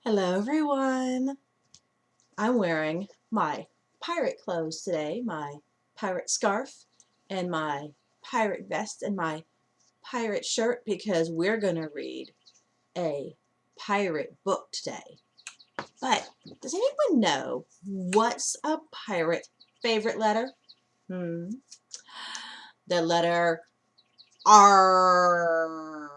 Hello everyone! I'm wearing my pirate clothes today, my pirate scarf and my pirate vest and my pirate shirt because we're going to read a pirate book today. But does anyone know what's a pirate favorite letter? The letter R.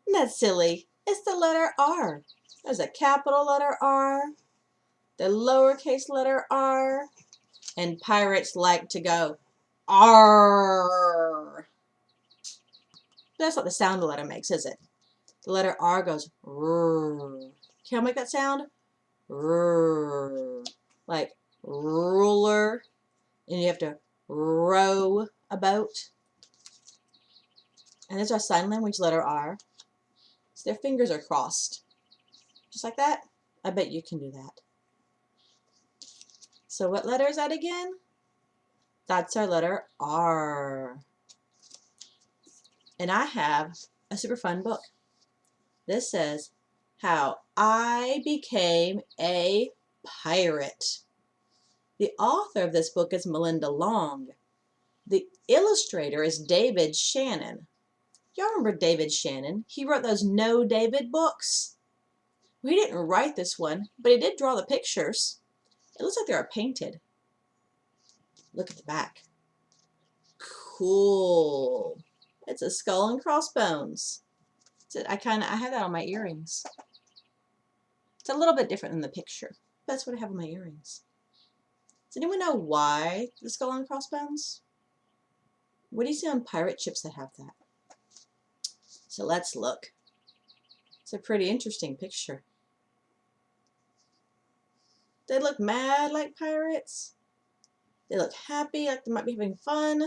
That's silly. It's the letter R. There's a capital letter R, the lowercase letter r, and pirates like to go R. That's not the sound the letter makes, is it? The letter R goes R. Can I make that sound? R. Like ruler, and you have to row a boat. And there's our sign language letter R. So their fingers are crossed. Just like that. I bet you can do that. So what letter is that again? That's our letter R. And I have a super fun book. This says, How I Became a Pirate. The author of this book is Melinda Long. The illustrator is David Shannon. Y'all remember David Shannon? He wrote those No David books. We didn't write this one, but he did draw the pictures. It looks like they are painted. Look at the back. Cool. It's a skull and crossbones. I have that on my earrings. It's a little bit different than the picture. That's what I have on my earrings. Does anyone know why the skull and crossbones? What do you see on pirate ships that have that? So let's look. It's a pretty interesting picture. They look mad like pirates. They look happy, like they might be having fun.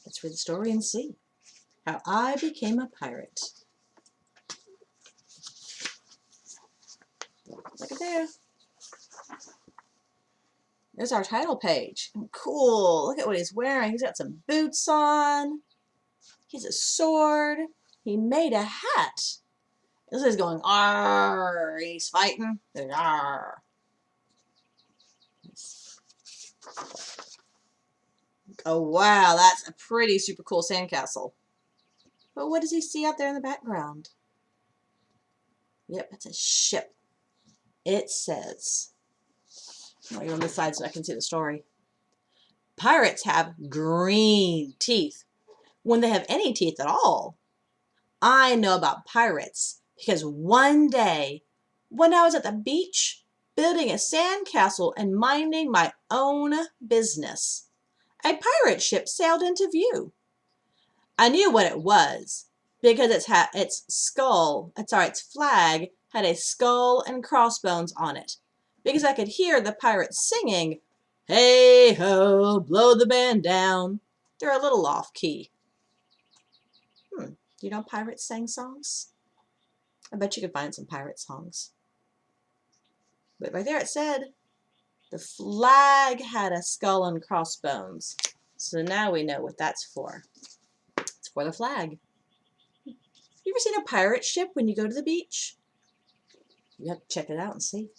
Let's read the story and see. How I Became a Pirate. Look at there. There's our title page. Cool. Look at what he's wearing. He's got some boots on. He has a sword. He made a hat. This is going arr. He's fighting. Arr. Oh wow, that's a pretty super cool sandcastle. But what does he see out there in the background? Yep, it's a ship. It says, I'll go on this side so I can see the story. Pirates have green teeth when they have any teeth at all. I know about pirates because one day when I was at the beach building a sandcastle and minding my own business, a pirate ship sailed into view. I knew what it was because its flag had a skull and crossbones on it, because I could hear the pirates singing, "Hey ho, blow the band down." They're a little off key. Do you know pirates sang songs? I bet you could find some pirate songs. But right there it said the flag had a skull and crossbones. So now we know what that's for. It's for the flag. You ever seen a pirate ship when you go to the beach? You have to check it out and see.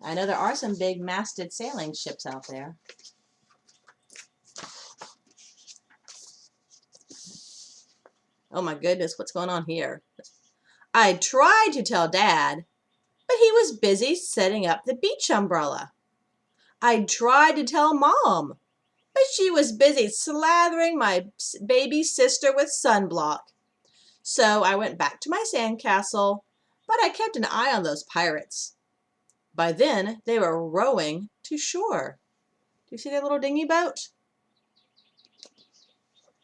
I know there are some big masted sailing ships out there. Oh my goodness, what's going on here? I tried to tell Dad, but he was busy setting up the beach umbrella. I tried to tell Mom, but she was busy slathering my baby sister with sunblock. So I went back to my sandcastle, but I kept an eye on those pirates. By then, they were rowing to shore. Do you see that little dinghy boat?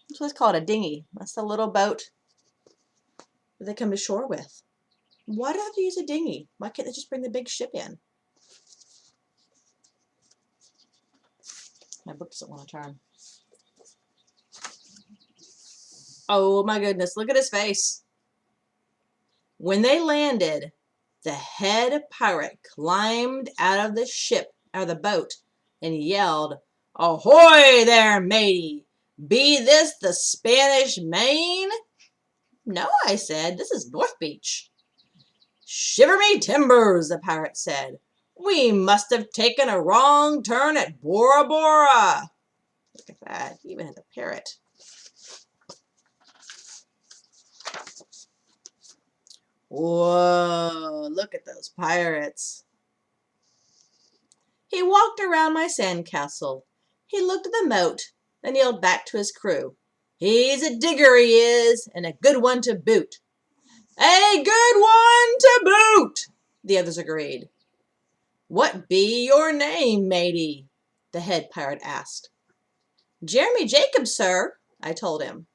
That's what it's called, a dinghy. That's the little boat that they come to shore with. Why do I have to use a dinghy? Why can't they just bring the big ship in? My book doesn't want to turn. Oh my goodness, look at his face. When they landed, the head pirate climbed out of the boat, and yelled, "Ahoy there, matey! Be this the Spanish Main?" "No," I said, "this is North Beach." Shiver me timbers, the pirate said. We must have taken a wrong turn at Bora Bora. Look at that, he even had the parrot. Whoa, look at those pirates. He walked around my sandcastle. He looked at the moat, then yelled back to his crew. He's a digger, he is, and a good one to boot. A good one to boot, the others agreed. What be your name, matey? The head pirate asked. Jeremy Jacobs, sir, I told him.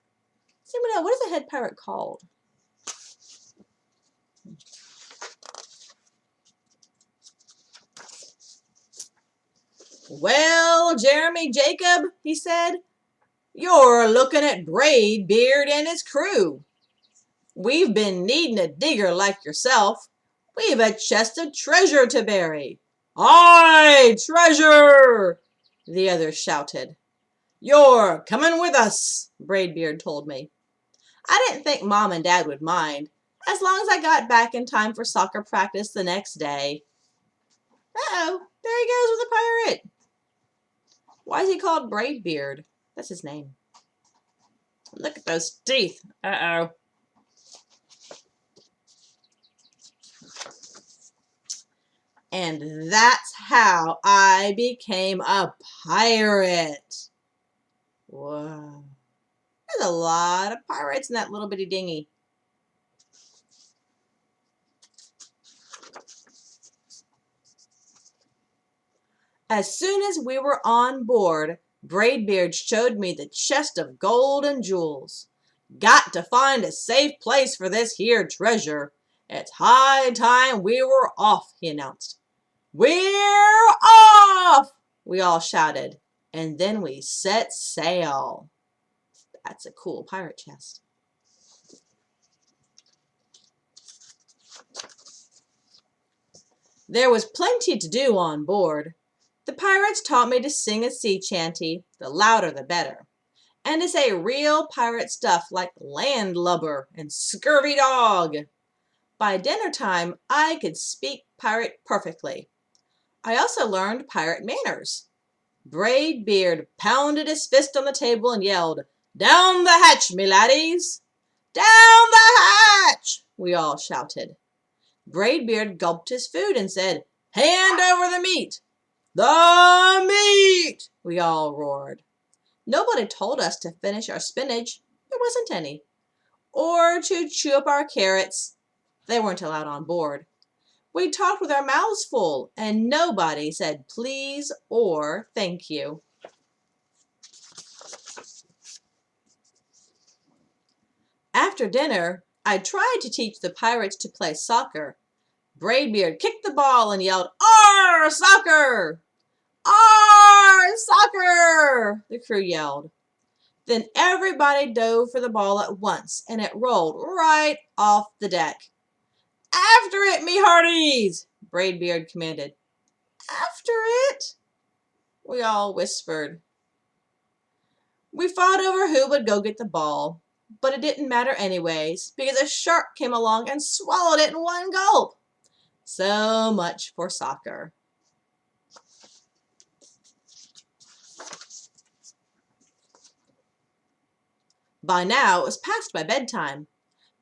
Does anyone know, what is the head pirate called? Well, Jeremy Jacob, he said, you're looking at Braidbeard and his crew. We've been needing a digger like yourself. We've a chest of treasure to bury. Aye, treasure, the others shouted. You're coming with us, Braidbeard told me. I didn't think Mom and Dad would mind, as long as I got back in time for soccer practice the next day. Uh-oh, there he goes with the pirate. Why is he called Braidbeard? That's his name. Look at those teeth. Uh-oh. And that's how I became a pirate. Whoa. There's a lot of pirates in that little bitty dinghy. As soon as we were on board, Braidbeard showed me the chest of gold and jewels. Got to find a safe place for this here treasure. It's high time we were off, he announced. We're off! We all shouted, and then we set sail. That's a cool pirate chest. There was plenty to do on board. The pirates taught me to sing a sea chanty, the louder the better, and to say real pirate stuff like landlubber and scurvy dog. By dinner time, I could speak pirate perfectly. I also learned pirate manners. Braidbeard pounded his fist on the table and yelled, Down the hatch, me laddies! Down the hatch! We all shouted. Braidbeard gulped his food and said, Hand over the meat! The meat! We all roared. Nobody told us to finish our spinach. There wasn't any. Or to chew up our carrots. They weren't allowed on board. We talked with our mouths full, and nobody said please or thank you. After dinner, I tried to teach the pirates to play soccer. Braidbeard kicked the ball and yelled, Arr, soccer! Arr, soccer! The crew yelled. Then everybody dove for the ball at once, and it rolled right off the deck. After it, me hearties! Braidbeard commanded. After it? We all whispered. We fought over who would go get the ball, but it didn't matter anyways, because a shark came along and swallowed it in one gulp. So much for soccer. By now, it was past my bedtime,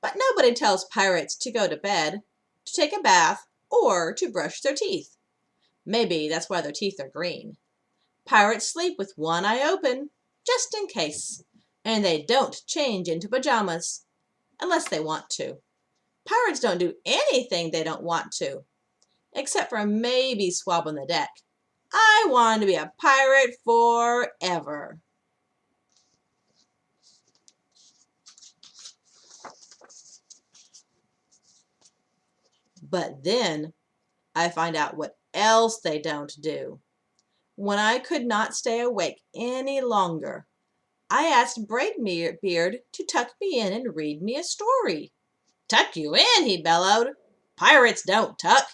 but nobody tells pirates to go to bed, to take a bath, or to brush their teeth. Maybe that's why their teeth are green. Pirates sleep with one eye open, just in case, and they don't change into pajamas, unless they want to. Pirates don't do anything they don't want to, except for maybe swabbing the deck. I want to be a pirate forever. But then I find out what else they don't do. When I could not stay awake any longer, I asked Braidbeard to tuck me in and read me a story. Tuck you in, he bellowed. Pirates don't tuck.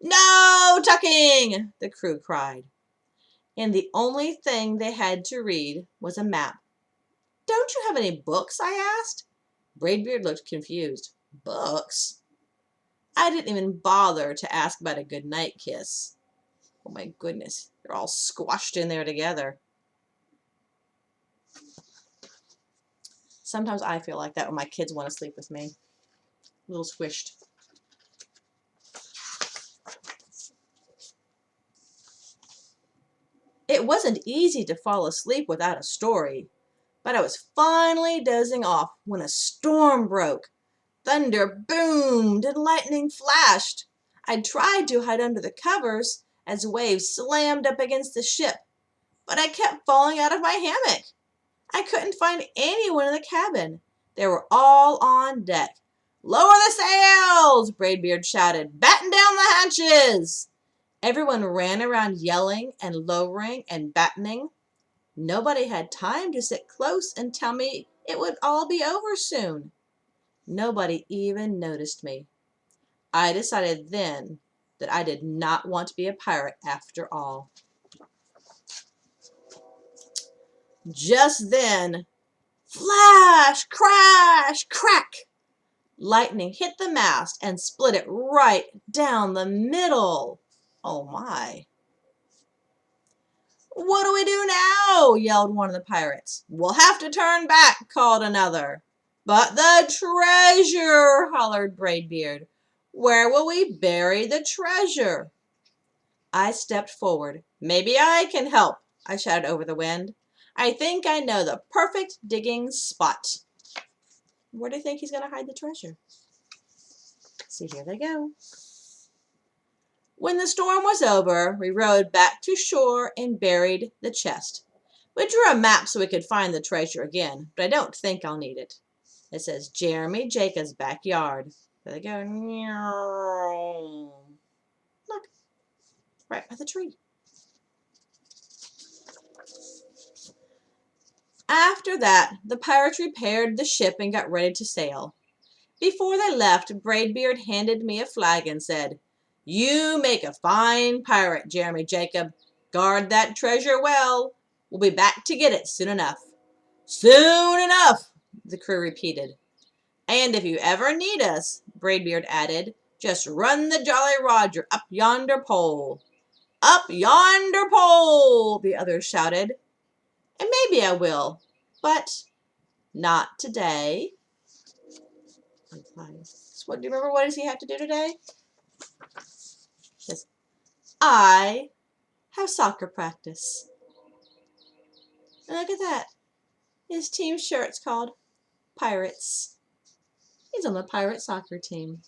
No tucking, the crew cried. And the only thing they had to read was a map. Don't you have any books? I asked. Braidbeard looked confused. Books? I didn't even bother to ask about a goodnight kiss. Oh my goodness, they're all squashed in there together. Sometimes I feel like that when my kids want to sleep with me. A little squished. It wasn't easy to fall asleep without a story, but I was finally dozing off when a storm broke. Thunder boomed and lightning flashed. I tried to hide under the covers as waves slammed up against the ship, but I kept falling out of my hammock. I couldn't find anyone in the cabin. They were all on deck. "Lower the sails!" Braidbeard shouted. "Batten down the hatches!" Everyone ran around yelling and lowering and battening. Nobody had time to sit close and tell me it would all be over soon. Nobody even noticed me. I decided then that I did not want to be a pirate after all. Just then, flash, crash, crack! Lightning hit the mast and split it right down the middle. Oh my. "What do we do now?" yelled one of the pirates. "We'll have to turn back," called another. "But the treasure," hollered Braidbeard. "Where will we bury the treasure?" I stepped forward. "Maybe I can help," I shouted over the wind. "I think I know the perfect digging spot." Where do you think he's going to hide the treasure? So here they go. When the storm was over, we rowed back to shore and buried the chest. We drew a map so we could find the treasure again, but I don't think I'll need it. It says Jeremy Jacobs' backyard. There they go. Look, right by the tree. After that, the pirates repaired the ship and got ready to sail. Before they left, Braidbeard handed me a flag and said, "You make a fine pirate, Jeremy Jacob. Guard that treasure well. We'll be back to get it soon enough." "Soon enough," the crew repeated. "And if you ever need us," Braidbeard added, "just run the Jolly Roger up yonder pole." "Up yonder pole," the others shouted. "And maybe I will, but not today." So do you remember what does he have to do today? Yes, I have soccer practice. And look at that. His team shirt's called Pirates. He's on the pirate soccer team.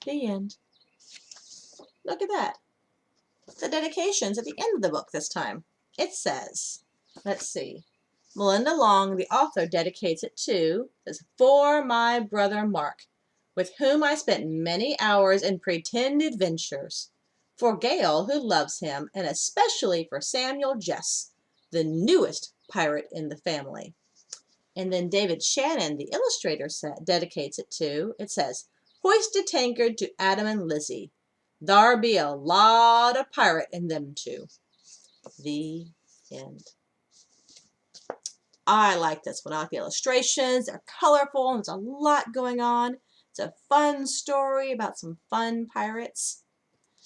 The end. Look at that. The dedication's at the end of the book this time. It says, let's see, Melinda Long, the author, dedicates it to, says, "For my brother Mark, with whom I spent many hours in pretend adventures. For Gail, who loves him, and especially for Samuel Jess, the newest pirate in the family." And then David Shannon, the illustrator, dedicates it to, it says, "Hoist a tankard to Adam and Lizzie. Thar be a lot of pirate in them two." The end. I like this one. I like the illustrations. They're colorful. And there's a lot going on. It's a fun story about some fun pirates.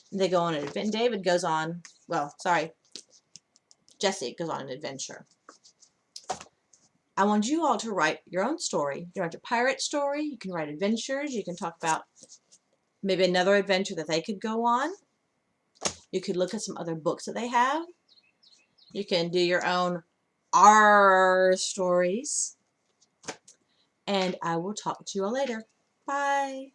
And they go on an adventure. David goes on, well, sorry, Jesse goes on an adventure. I want you all to write your own story. You can write a pirate story. You can write adventures. You can talk about maybe another adventure that they could go on. You could look at some other books that they have. You can do your own R stories. And I will talk to you all later. Bye.